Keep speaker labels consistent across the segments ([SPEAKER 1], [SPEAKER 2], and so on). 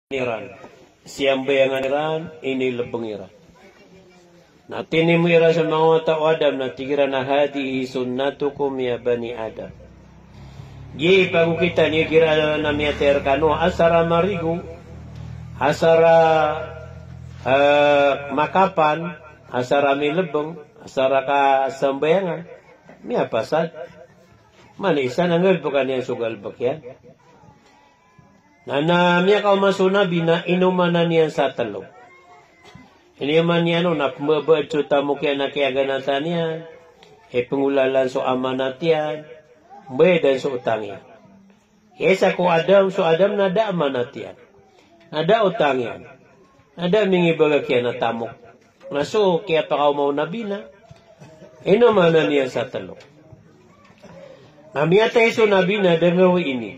[SPEAKER 1] Iran. Siang bayangan Iran, ini lebeng Iran. Nah, tini mira sa mga tao Adam na tigira na hadi sunnatukum ya bani Adam. Ye pagu kita ni kira na miater kano asara marigu, asara makapan, asara mi lebeng, asara ka sambayangan. Mi apa sad? Mana isa nangal bukan yang sugal bakyan. Nana miya kau masuna bina inumanan yan sa talo. Ini man yan o nakmabad so tamo kaya nakiaganatan yan. Pengulalan so amanat yan. Bayadan so utang yan. Isa ko Adam so Adam nada amanat yan. Nada utang yan. Nada mingibaga kaya natamok. Naso kaya pa kau mau nabina. Inumanan yan sa talo. Namiya tayo so nabina dangawi ini.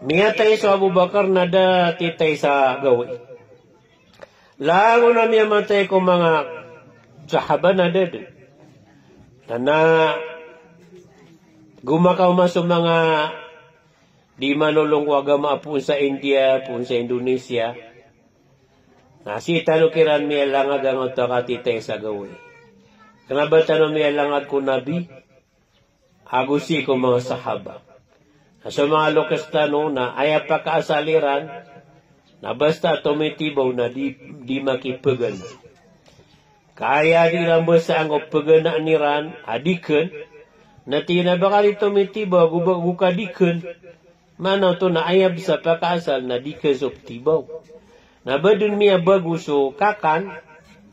[SPEAKER 1] Miyatay sa Abu Bakar nada titay sa gawi. Lago na miya matay ko mga sahaba na dede. Na gumakaw maso mga di manulong ko agama po sa India, po sa Indonesia. Nasita no kiran miya langad ang otaka titay sa gawi. Kanabata no miya langad ko nabi, agusi ko mga sahaba. Sa mga lokastano na ayaw pa kaasaliran, na basta tumitibaw na di makipagan. Kaya di rambas sa ang pagana niran, adikan, na tinabakari tumitibaw, gukadikan, mana to na ayaw sa pakaasal na di kasuptibaw. Na badun miya bagus so kakan,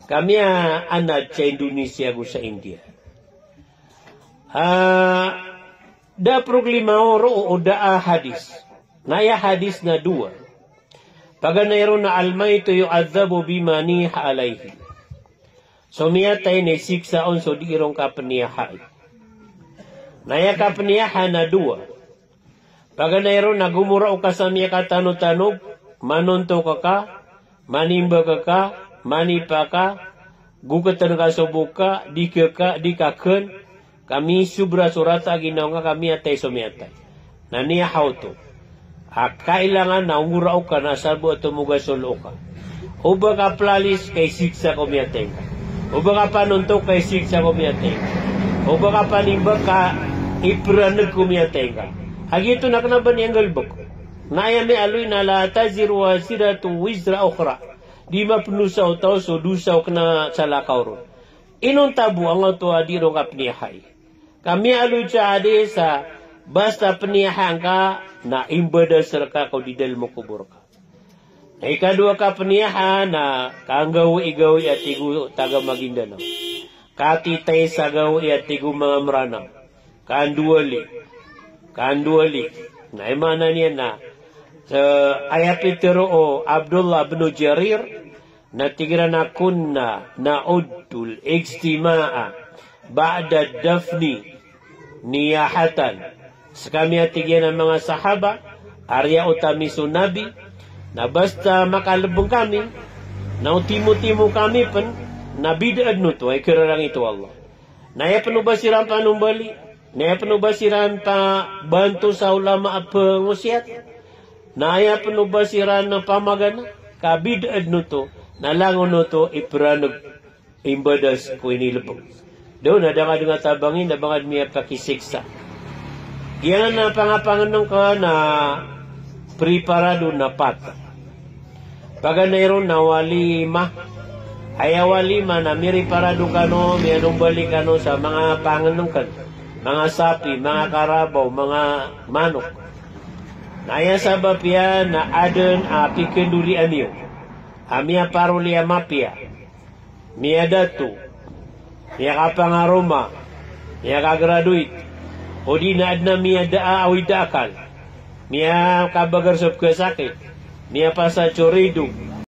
[SPEAKER 1] kami anak sa Indonesia go sa India. Da proklimao o da hadis. Naya hadis na dua. Paganayro na almayto yu'adzabu bima niha alayhi. So miyatay na siksa on so di irong kapaniyahay. Naya kapaniyahan na dua. Paganayro na gumura o kasamiya ka tanog-tanog, manunto ka, manimba ka, manipa ka, gugatan ka subuka, di kaken, kami subra surata ginawa nga kami atay sumiatay. Naniyahaw to. Kailangan na umurao ka na salbo at tumugasolo ka. Uba ka plalis kay siksa kumiatay ka. Uba ka panuntok kay siksa kumiatay ka. Uba ka panimba ka ipranag kumiatay ka. Agito na kanaban yung galbog. Nayami aloy na latazir wa siratu wizra okra. Di mapnusaw tao so dusaw ka na salakaw ron. Inong tabu ang ito adirong kapniyahay. Kami alu ade sa basta peniahan ka na imbada serka kau di dalam kubur ka. Na ikadua ka peniahan na kanggawi-gawi at tigu taga Maguindanao. Katitay sa gawi at tigu mga meranang. Kanduali. Na imana niya na ayapitero o Abdullah bin Jarir na tigira na kunna na udul ijtima'a ba'da dafni niyahatan. Sa kami atigyan ng mga sahaba, arya utami sunabi, na basta makalabong kami, na utimo-timo kami pan, na bidaan no to, ay kirarang ito Allah. Naya panubasiran pa numbali, naya panubasiran pa bantu sa ulama at pengusiat, naya panubasiran ng pamagana, kabidaan no to, nalangon no to, ipranog imbadas ko inilabong. Doon, ada nga nga tabangin, nabangad miya pakisiksa. Yan na pangapanganong ka na preparado na pata. Paganayro na walima, ay walima na miriparado ka no, mayroong balik ka no sa mga panganong ka, mga sapi, mga karabaw, mga manok. Naya sabab yan na adon pikenduli anyo. Amia parulia mapia. Mia datu. Miya ka pangaroma, miya ka graduate, o di na adna miya daa awid akal, miya ka bagar sa sakit, miya pa sa chorido,